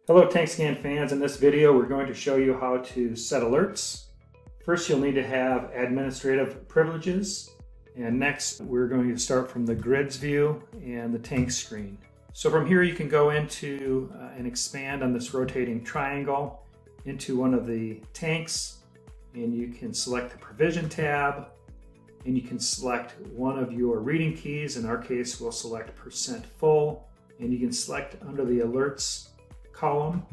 Hello TankScan fans, in this video we're going to show you how to set alerts. First you'll need to have administrative privileges, and next we're going to start from the grids view and the tank screen. So from here you can go into and expand on this rotating triangle into one of the tanks, and you can select the provision tab, and you can select one of your reading keys. In our case we'll select %full, and you can select under the alerts column,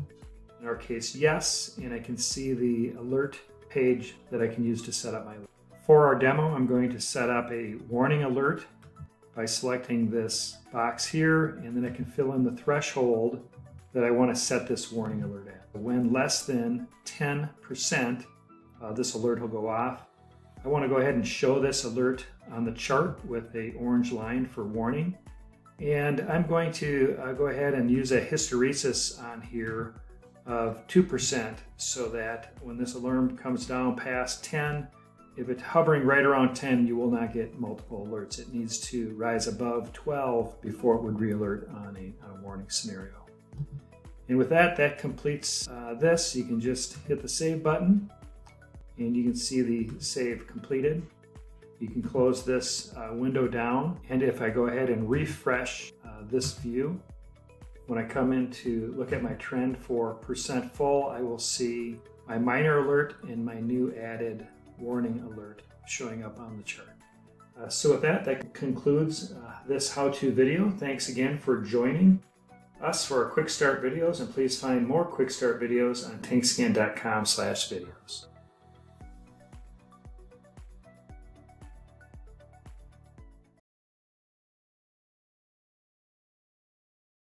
in our case yes, and I can see the alert page that I can use to set up my alert. For our demo I'm going to set up a warning alert by selecting this box here, and then I can fill in the threshold that I want to set this warning alert at. When less than 10%, this alert will go off. I want to go ahead and show this alert on the chart with an orange line for warning. And I'm going to go ahead and use a hysteresis on here of 2% so that when this alarm comes down past 10, if it's hovering right around 10, you will not get multiple alerts. It needs to rise above 12 before it would re-alert on a warning scenario. And with that, that completes this. You can just hit the save button and you can see the save completed. You can close this window down, and if I go ahead and refresh this view, when I come in to look at my trend for %full, I will see my minor alert and my new added warning alert showing up on the chart. So with that, that concludes this how-to video. Thanks again for joining us for our quick start videos, and please find more quick start videos on tankscan.com/videos.